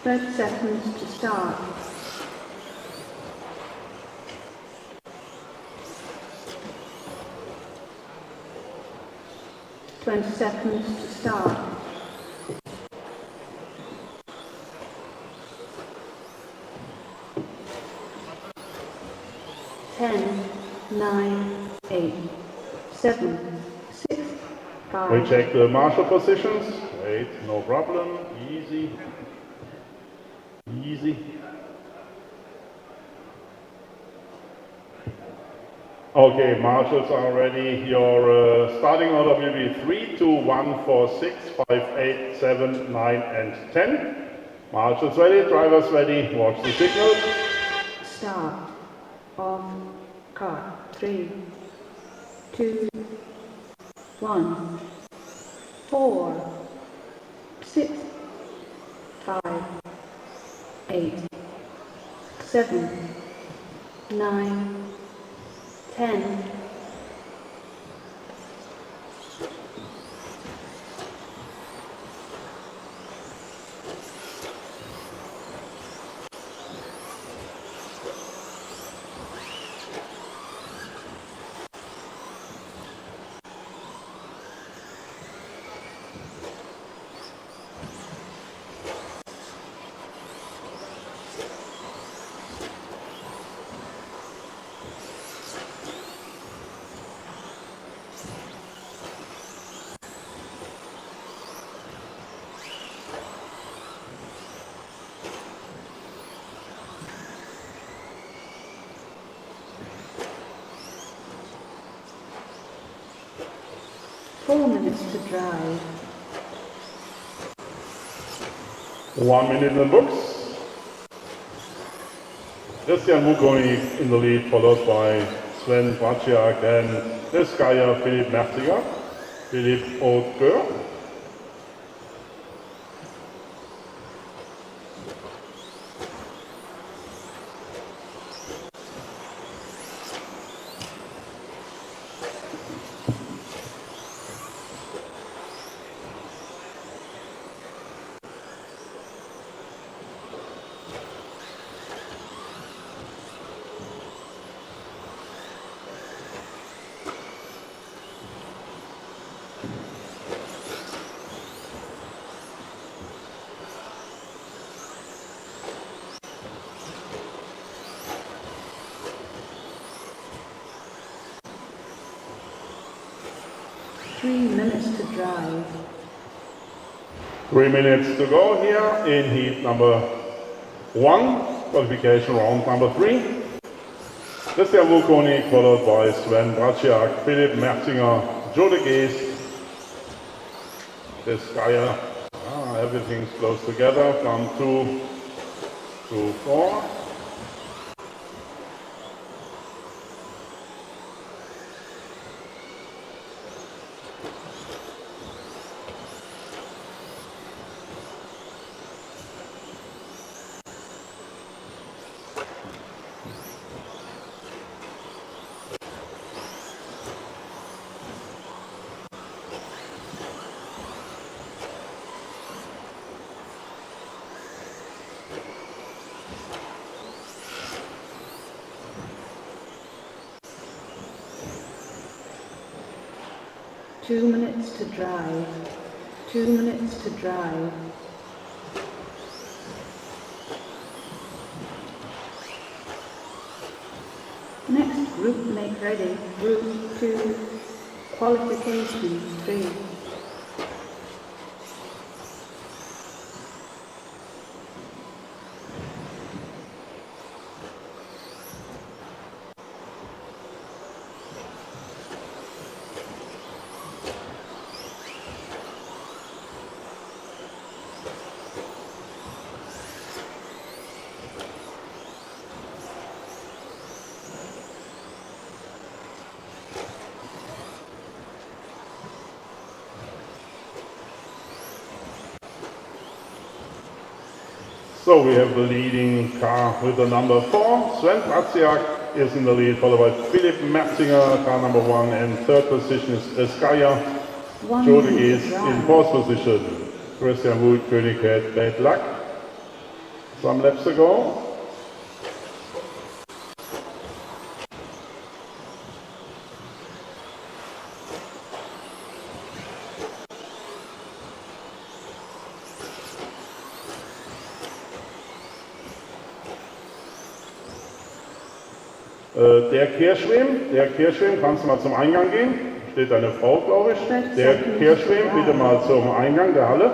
30 seconds to start. Twenty seconds to start. 10, 9, 8, 7, 6, 5. We check the marshal positions. Wait, no problem. Easy. Easy. Okay, marshals are ready. Your starting order will be 3, 2, 1, 4, 6, 5, 8, 7, 9, and 10. Marshals ready, drivers ready. Watch the signal. Start. Off. Car. 3, 2, 1, 4, 6, 5, 8, 7, 9, 10. Four minutes to drive. 1 minute in the books. Christian Mukonik in the lead, followed by Sven Braciak and the skier Philipp Merziger, Philipp GER. Minutes to drive. 3 minutes to go here in heat number 1, qualification round number 3. Christian Mukonik, followed by Sven Braciak, Philipp Merzinger, Joe de Gees, this skier. Everything's close together from 2 to 4. Two minutes to drive. 2 minutes to drive. Next group make ready. Group 2, qualification 3. So we have the leading car with the number 4. Sven Braciak is in the lead, followed by Philipp Merzinger, car number 1, and third position is Eskaya. Joe de Gees in fourth position. Christian Mukonik had bad luck. Some laps to go. Der Kehrschwimmen, kannst du mal zum Eingang gehen? Steht eine Frau, glaube ich. Der Kehrschwimmen, bitte mal zum Eingang der Halle.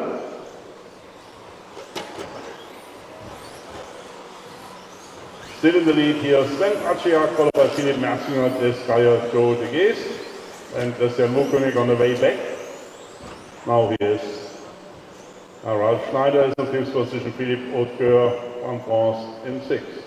Still in the lead here, Sven Aciak, followed by Philipp Merzinger, Desire Joe de Geest, and Christian Mukonik on the way back. Now he is. Ralf Schneider is in fifth position, Philippe Haute-Coeur from France in sixth.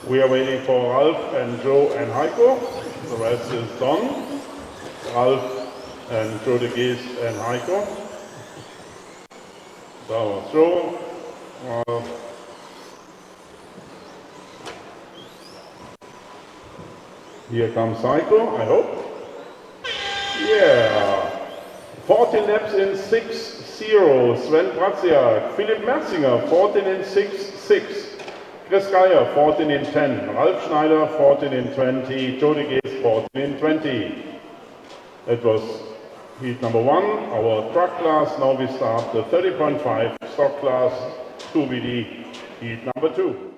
We are waiting for Ralf and Joe and Heiko. The rest is done. Ralf and Joe de Geest and Heiko. So, Joe. Here comes Heiko, I hope. Yeah. 14 laps in 6-0. Sven Braziak. Philipp Merzinger, 14 in 6-6. Chris Geyer, 14 in 10. Ralf Schneider, 14 in 20. Joe de Geest, 14 in 20. That was heat number 1, our truck class. Now we start the 30.5 stock class 2VD heat number 2.